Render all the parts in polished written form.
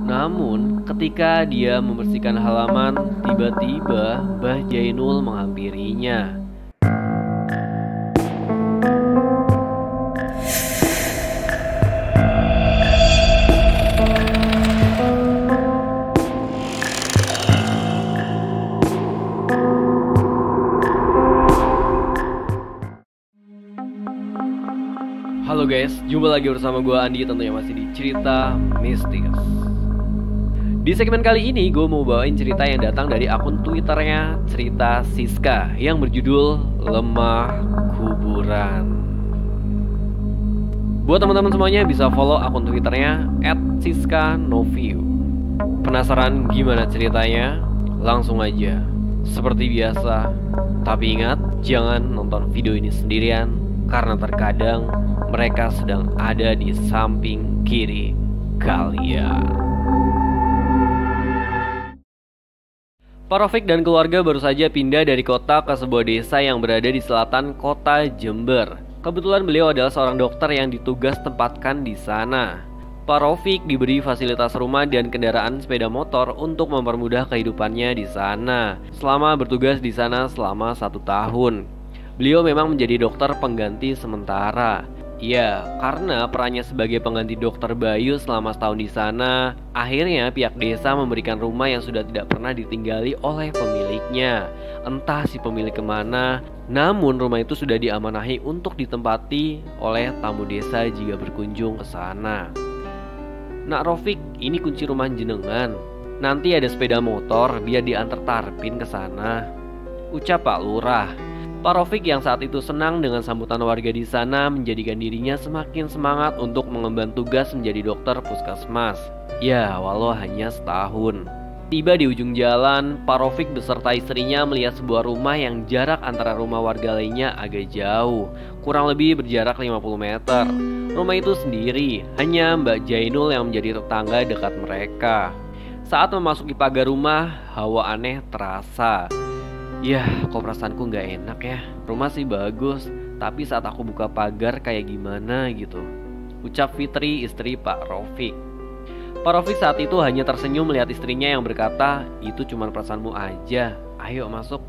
Namun, ketika dia membersihkan halaman, tiba-tiba Mbah Jainul menghampirinya. Halo guys, jumpa lagi bersama gue Andi, tentunya masih di Cerita Mistis. Di segmen kali ini gue mau bawain cerita yang datang dari akun Twitternya Cerita Siska yang berjudul Lemah Kuburan. Buat teman-teman semuanya bisa follow akun Twitternya @siskanoviu. Penasaran gimana ceritanya? Langsung aja. Seperti biasa, tapi ingat jangan nonton video ini sendirian karena terkadang mereka sedang ada di samping kiri kalian. Pak Rofik dan keluarga baru saja pindah dari kota ke sebuah desa yang berada di selatan kota Jember. Kebetulan beliau adalah seorang dokter yang ditugas tempatkan di sana. Pak Rofik diberi fasilitas rumah dan kendaraan sepeda motor untuk mempermudah kehidupannya di sana. Selama bertugas di sana selama 1 tahun. Beliau memang menjadi dokter pengganti sementara. Ya, karena perannya sebagai pengganti dokter Bayu selama setahun di sana, akhirnya pihak desa memberikan rumah yang sudah tidak pernah ditinggali oleh pemiliknya. Entah si pemilik kemana, namun rumah itu sudah diamanahi untuk ditempati oleh tamu desa jika berkunjung ke sana. Nak Rofik, ini kunci rumah jenengan. Nanti ada sepeda motor biar diantar Tarpin ke sana, ucap Pak Lurah. Pak Rofik yang saat itu senang dengan sambutan warga di sana menjadikan dirinya semakin semangat untuk mengemban tugas menjadi dokter puskesmas. Ya, walau hanya setahun. Tiba di ujung jalan, Pak Rofik beserta istrinya melihat sebuah rumah yang jarak antara rumah warga lainnya agak jauh, kurang lebih berjarak 50 meter. Rumah itu sendiri, hanya Mbak Jainul yang menjadi tetangga dekat mereka. Saat memasuki pagar rumah, hawa aneh terasa. Yah, kok perasaanku gak enak ya. Rumah sih bagus, tapi saat aku buka pagar kayak gimana gitu, ucap Fitri, istri Pak Rofik. Pak Rofik saat itu hanya tersenyum melihat istrinya yang berkata, "Itu cuma perasaanmu aja, ayo masuk,"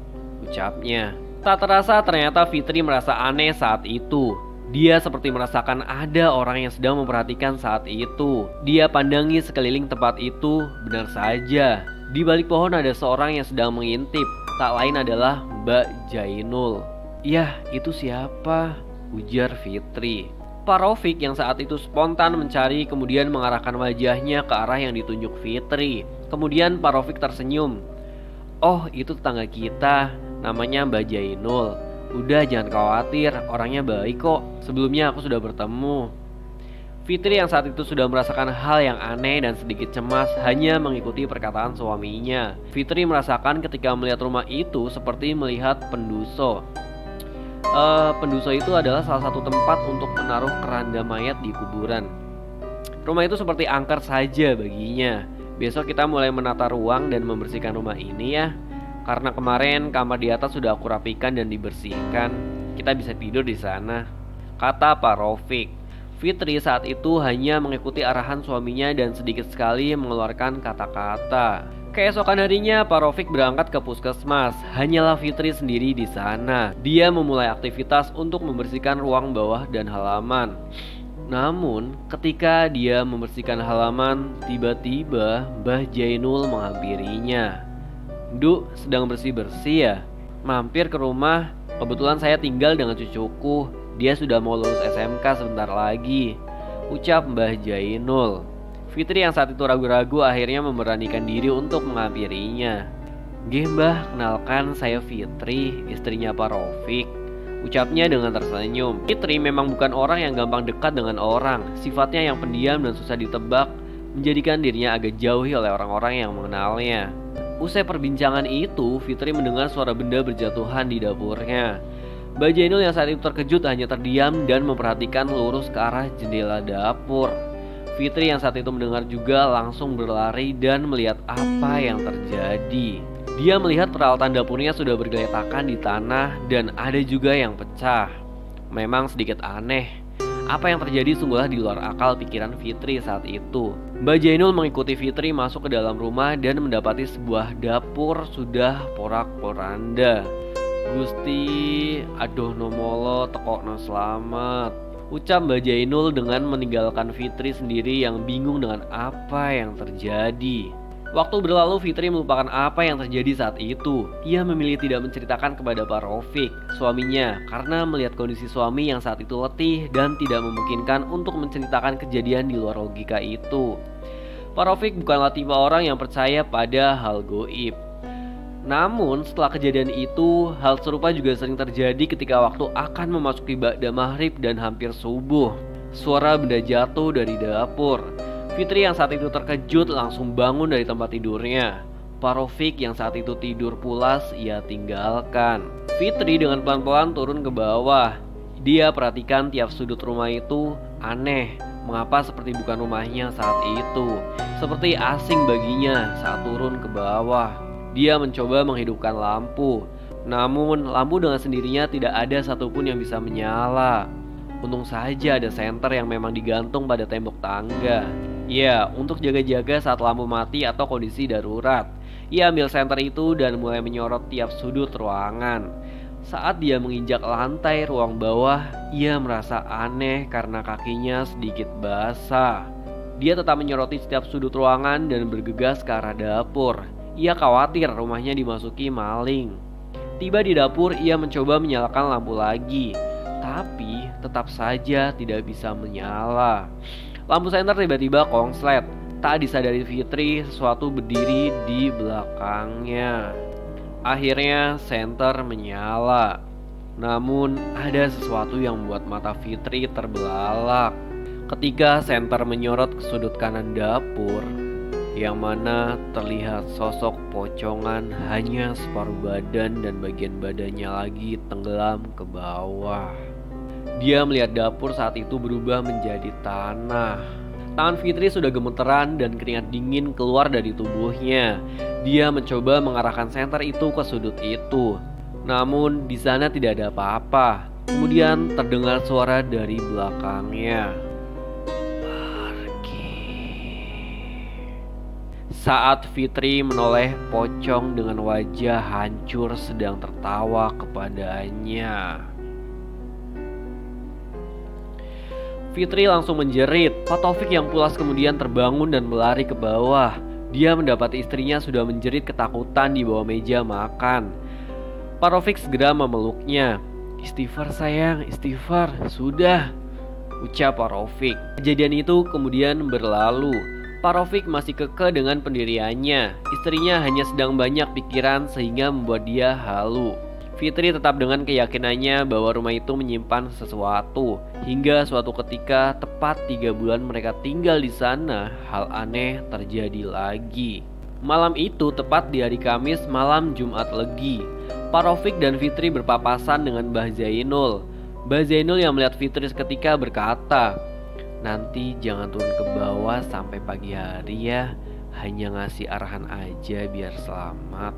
ucapnya. Tak terasa ternyata Fitri merasa aneh saat itu. Dia seperti merasakan ada orang yang sedang memperhatikan saat itu. Dia pandangi sekeliling tempat itu, benar saja. Di balik pohon ada seorang yang sedang mengintip. Tak lain adalah Mbak Jainul. "Yah, itu siapa?" ujar Fitri. Pak Rofik yang saat itu spontan mencari kemudian mengarahkan wajahnya ke arah yang ditunjuk Fitri. Kemudian Pak Rofik tersenyum. "Oh, itu tetangga kita, namanya Mbak Jainul. Udah, jangan khawatir, orangnya baik kok. Sebelumnya aku sudah bertemu." Fitri yang saat itu sudah merasakan hal yang aneh dan sedikit cemas hanya mengikuti perkataan suaminya. Fitri merasakan ketika melihat rumah itu seperti melihat penduso. Penduso itu adalah salah satu tempat untuk menaruh keranda mayat di kuburan. Rumah itu seperti angker saja baginya. "Besok kita mulai menata ruang dan membersihkan rumah ini ya. Karena kemarin kamar di atas sudah aku rapikan dan dibersihkan. Kita bisa tidur di sana," kata Pak Rofik. Fitri saat itu hanya mengikuti arahan suaminya dan sedikit sekali mengeluarkan kata-kata. Keesokan harinya Pak Rofik berangkat ke puskesmas. Hanyalah Fitri sendiri di sana. Dia memulai aktivitas untuk membersihkan ruang bawah dan halaman. Namun ketika dia membersihkan halaman, tiba-tiba Mbah Jainul menghampirinya. "Duk, sedang bersih-bersih ya? Mampir ke rumah, kebetulan saya tinggal dengan cucuku. Dia sudah mau lulus SMK sebentar lagi," ucap Mbah Jainul. Fitri yang saat itu ragu-ragu akhirnya memberanikan diri untuk menghampirinya. "Nggih Mbah, kenalkan saya Fitri, istrinya Pak Rofik," ucapnya dengan tersenyum. Fitri memang bukan orang yang gampang dekat dengan orang. Sifatnya yang pendiam dan susah ditebak menjadikan dirinya agak jauhi oleh orang-orang yang mengenalnya. Usai perbincangan itu, Fitri mendengar suara benda berjatuhan di dapurnya. Mbak Jainul yang saat itu terkejut hanya terdiam dan memperhatikan lurus ke arah jendela dapur. Fitri yang saat itu mendengar juga langsung berlari dan melihat apa yang terjadi. Dia melihat peralatan dapurnya sudah bergeletakan di tanah dan ada juga yang pecah. Memang sedikit aneh. Apa yang terjadi sungguhlah di luar akal pikiran Fitri saat itu. Mbak Jainul mengikuti Fitri masuk ke dalam rumah dan mendapati sebuah dapur sudah porak-poranda. "Gusti, aduh nomolo tekokno selamat," ucap Mbak Jainul dengan meninggalkan Fitri sendiri yang bingung dengan apa yang terjadi. Waktu berlalu, Fitri melupakan apa yang terjadi saat itu. Ia memilih tidak menceritakan kepada Pak Rafiq, suaminya, karena melihat kondisi suami yang saat itu letih dan tidak memungkinkan untuk menceritakan kejadian di luar logika itu. Pak Rafiq bukanlah tipe orang yang percaya pada hal goib. Namun setelah kejadian itu, hal serupa juga sering terjadi ketika waktu akan memasuki ba'da maghrib dan hampir subuh. Suara benda jatuh dari dapur. Fitri yang saat itu terkejut langsung bangun dari tempat tidurnya. Pak Rafiq yang saat itu tidur pulas ia tinggalkan. Fitri dengan pelan-pelan turun ke bawah. Dia perhatikan tiap sudut rumah itu aneh. Mengapa seperti bukan rumahnya saat itu? Seperti asing baginya saat turun ke bawah. Dia mencoba menghidupkan lampu. Namun lampu dengan sendirinya tidak ada satupun yang bisa menyala. Untung saja ada senter yang memang digantung pada tembok tangga. Ya, untuk jaga-jaga saat lampu mati atau kondisi darurat. Ia ambil senter itu dan mulai menyorot tiap sudut ruangan. Saat dia menginjak lantai ruang bawah, ia merasa aneh karena kakinya sedikit basah. Dia tetap menyoroti setiap sudut ruangan dan bergegas ke arah dapur. Ia khawatir rumahnya dimasuki maling. Tiba di dapur, ia mencoba menyalakan lampu lagi, tapi tetap saja tidak bisa menyala. Lampu senter tiba-tiba kongslet. Tak disadari Fitri, sesuatu berdiri di belakangnya. Akhirnya senter menyala. Namun ada sesuatu yang membuat mata Fitri terbelalak. Ketika senter menyorot ke sudut kanan dapur, yang mana terlihat sosok pocongan hanya separuh badan dan bagian badannya lagi tenggelam ke bawah. Dia melihat dapur saat itu berubah menjadi tanah. Tangan Fitri sudah gemeteran dan keringat dingin keluar dari tubuhnya. Dia mencoba mengarahkan senter itu ke sudut itu. Namun di sana tidak ada apa-apa. Kemudian terdengar suara dari belakangnya. "Pergi." Saat Fitri menoleh, pocong dengan wajah hancur sedang tertawa kepadanya. Fitri langsung menjerit. Pak Taufik yang pulas kemudian terbangun dan melari ke bawah. Dia mendapati istrinya sudah menjerit ketakutan di bawah meja makan. Pak Taufik segera memeluknya. "Istighfar sayang, istighfar, sudah," ucap Pak Taufik. Kejadian itu kemudian berlalu. Pak Taufik masih kekeh dengan pendiriannya. Istrinya hanya sedang banyak pikiran sehingga membuat dia halu. Fitri tetap dengan keyakinannya bahwa rumah itu menyimpan sesuatu. Hingga suatu ketika, tepat 3 bulan mereka tinggal di sana, hal aneh terjadi lagi. Malam itu tepat di hari Kamis malam Jumat Legi. Pak Rafiq dan Fitri berpapasan dengan Mbah Zainul. Mbah Zainul yang melihat Fitri seketika berkata, "Nanti jangan turun ke bawah sampai pagi hari ya. Hanya ngasih arahan aja biar selamat,"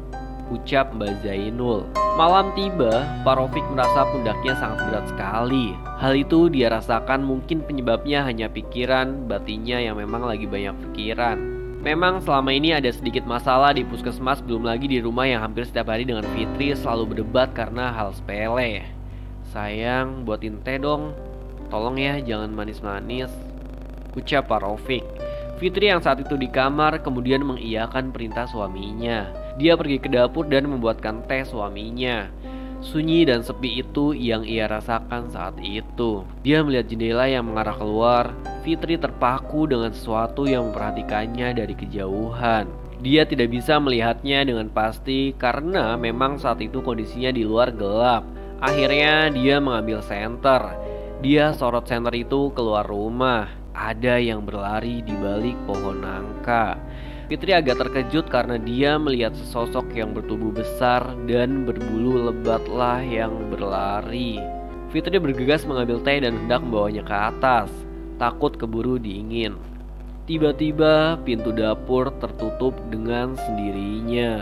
ucap Mbak Zainul. Malam tiba, Pak Rafiq merasa pundaknya sangat berat sekali. Hal itu dia rasakan mungkin penyebabnya hanya pikiran batinnya yang memang lagi banyak pikiran. Memang selama ini ada sedikit masalah di puskesmas, belum lagi di rumah yang hampir setiap hari dengan Fitri selalu berdebat karena hal sepele. "Sayang, buatin teh dong. Tolong ya, jangan manis-manis," ucap Pak Rafiq. Fitri yang saat itu di kamar kemudian mengiyakan perintah suaminya. Dia pergi ke dapur dan membuatkan teh suaminya. Sunyi dan sepi itu yang ia rasakan saat itu. Dia melihat jendela yang mengarah keluar. Fitri terpaku dengan sesuatu yang memperhatikannya dari kejauhan. Dia tidak bisa melihatnya dengan pasti karena memang saat itu kondisinya di luar gelap. Akhirnya dia mengambil senter. Dia sorot senter itu keluar rumah. Ada yang berlari di balik pohon nangka. Fitri agak terkejut karena dia melihat sesosok yang bertubuh besar dan berbulu lebatlah yang berlari. Fitri bergegas mengambil teh dan hendak membawanya ke atas, takut keburu dingin. Tiba-tiba pintu dapur tertutup dengan sendirinya.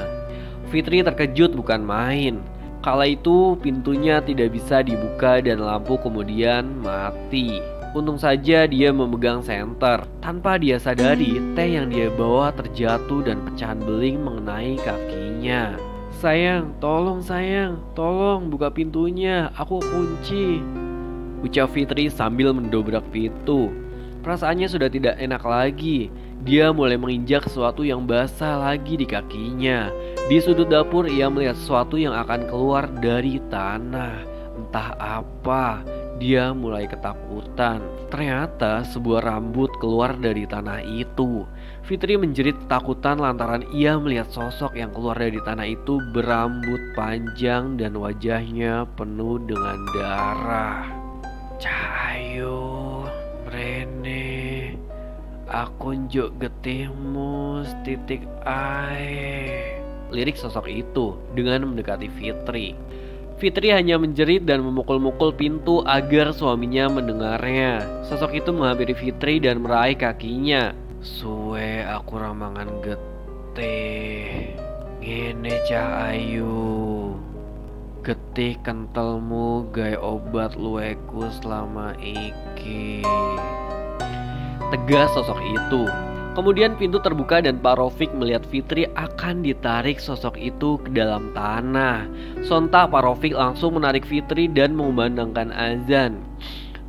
Fitri terkejut bukan main. Kala itu pintunya tidak bisa dibuka dan lampu kemudian mati. Untung saja dia memegang senter. Tanpa dia sadari, teh yang dia bawa terjatuh dan pecahan beling mengenai kakinya. Sayang, tolong buka pintunya, aku kunci, ucap Fitri sambil mendobrak pintu. Perasaannya sudah tidak enak lagi. Dia mulai menginjak sesuatu yang basah lagi di kakinya. Di sudut dapur ia melihat sesuatu yang akan keluar dari tanah. Entah apa. Dia mulai ketakutan. Ternyata sebuah rambut keluar dari tanah itu. Fitri menjerit ketakutan lantaran ia melihat sosok yang keluar dari tanah itu berambut panjang dan wajahnya penuh dengan darah. Cahayu, mrene, aku njuk getihmu setitik ae. Lirik sosok itu dengan mendekati Fitri. Fitri hanya menjerit dan memukul-mukul pintu agar suaminya mendengarnya. Sosok itu menghampiri Fitri dan meraih kakinya. Suwe aku ramangan getih. Ngene Cahayu. Getih kentelmu gawe obat luweku selama iki. Tegas sosok itu. Kemudian pintu terbuka dan Pak Rafiq melihat Fitri akan ditarik sosok itu ke dalam tanah. Sontak Pak Rafiq langsung menarik Fitri dan mengumandangkan azan.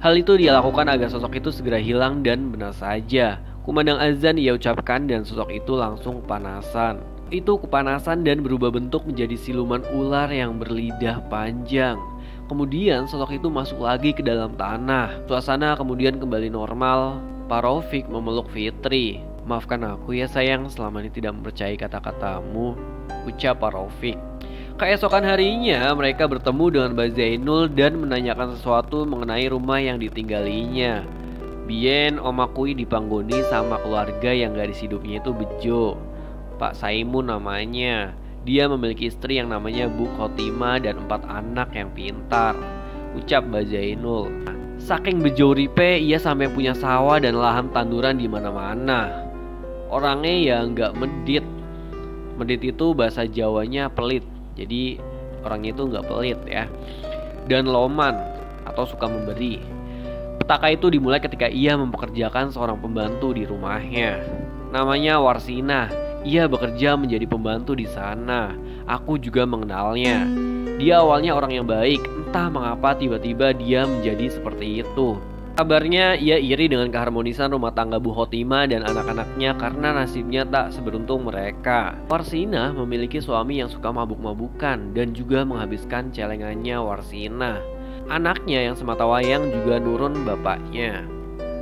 Hal itu dia lakukan agar sosok itu segera hilang dan benar saja. Kumandang azan ia ucapkan dan sosok itu langsung kepanasan. Itu kepanasan dan berubah bentuk menjadi siluman ular yang berlidah panjang. Kemudian sosok itu masuk lagi ke dalam tanah. Suasana kemudian kembali normal. Pak Rafiq memeluk Fitri. Maafkan aku ya sayang, selama ini tidak mempercayai kata-katamu, ucap Pak Rafiq. Keesokan harinya mereka bertemu dengan Mbak Zainul dan menanyakan sesuatu mengenai rumah yang ditinggalinya. Bien omakui dipanggoni sama keluarga yang gadis hidupnya itu bejo. Pak Saimun namanya. Dia memiliki istri yang namanya Bu Khotimah dan 4 anak yang pintar, ucap Mbak Zainul. Saking bejo uripe, ia sampai punya sawah dan lahan tanduran di mana-mana. Orangnya ya nggak medit. Medit itu bahasa Jawanya pelit. Jadi orangnya itu nggak pelit ya. Dan loman atau suka memberi. Petaka itu dimulai ketika ia mempekerjakan seorang pembantu di rumahnya. Namanya Warsina. Ia bekerja menjadi pembantu di sana. Aku juga mengenalnya. Dia awalnya orang yang baik. Entah mengapa tiba-tiba dia menjadi seperti itu. Kabarnya ia iri dengan keharmonisan rumah tangga Bu Khotimah dan anak-anaknya karena nasibnya tak seberuntung mereka. Warsina memiliki suami yang suka mabuk-mabukan dan juga menghabiskan celengannya Warsina. Anaknya yang sematawayang juga nurun bapaknya.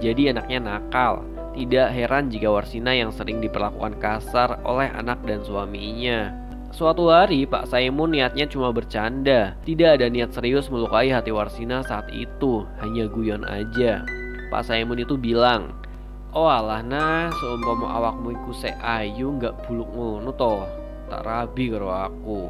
Jadi anaknya nakal. Tidak heran jika Warsina yang sering diperlakukan kasar oleh anak dan suaminya. Suatu hari Pak Saimun niatnya cuma bercanda. Tidak ada niat serius melukai hati Warsina saat itu. Hanya guyon aja. Pak Saimun itu bilang, "Oh alah nah, seumpama awakmu iku sek ayu gak buluk ngono toh. Tak rabi karo aku."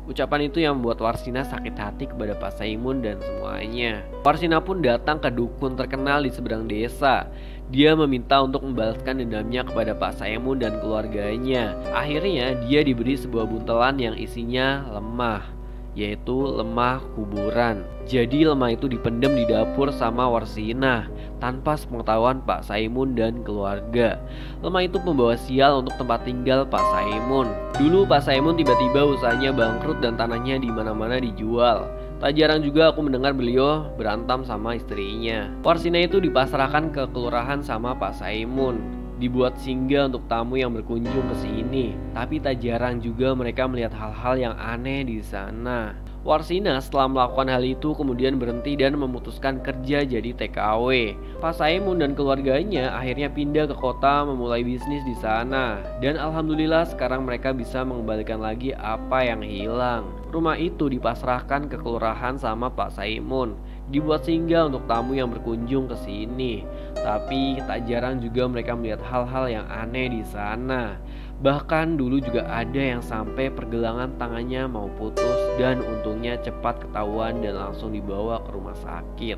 Ucapan itu yang membuat Warsina sakit hati kepada Pak Saimun dan semuanya. Warsina pun datang ke dukun terkenal di seberang desa. Dia meminta untuk membalaskan dendamnya kepada Pak Saimun dan keluarganya. Akhirnya dia diberi sebuah buntelan yang isinya lemah, yaitu lemah kuburan. Jadi lemah itu dipendam di dapur sama Warsina tanpa sepengetahuan Pak Saimun dan keluarga. Lemah itu membawa sial untuk tempat tinggal Pak Saimun. Dulu Pak Saimun tiba-tiba usahanya bangkrut dan tanahnya di mana-mana dijual. Tak jarang juga aku mendengar beliau berantem sama istrinya. Warsina itu dipasrahkan ke kelurahan sama Pak Saimun. Dibuat singgah untuk tamu yang berkunjung ke sini. Tapi tak jarang juga mereka melihat hal-hal yang aneh di sana. Warsina setelah melakukan hal itu kemudian berhenti dan memutuskan kerja jadi TKW. Pak Saimun dan keluarganya akhirnya pindah ke kota memulai bisnis di sana. Dan alhamdulillah sekarang mereka bisa mengembalikan lagi apa yang hilang. Rumah itu dipasrahkan ke kelurahan sama Pak Saimun. Dibuat singgah untuk tamu yang berkunjung ke sini. Tapi tak jarang juga mereka melihat hal-hal yang aneh di sana. Bahkan dulu juga ada yang sampai pergelangan tangannya mau putus dan untungnya cepat ketahuan dan langsung dibawa ke rumah sakit.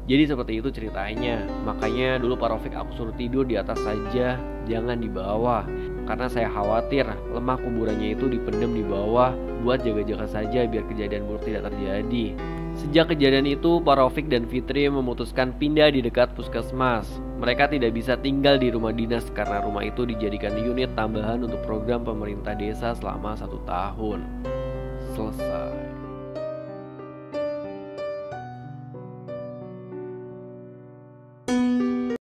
Jadi seperti itu ceritanya. Makanya dulu Pak Rafiq aku suruh tidur di atas saja, jangan di bawah. Karena saya khawatir lemah kuburannya itu dipendam di bawah buat jaga-jaga saja biar kejadian buruk tidak terjadi. Sejak kejadian itu, Parofik dan Fitri memutuskan pindah di dekat puskesmas. Mereka tidak bisa tinggal di rumah dinas karena rumah itu dijadikan unit tambahan untuk program pemerintah desa selama 1 tahun. Selesai.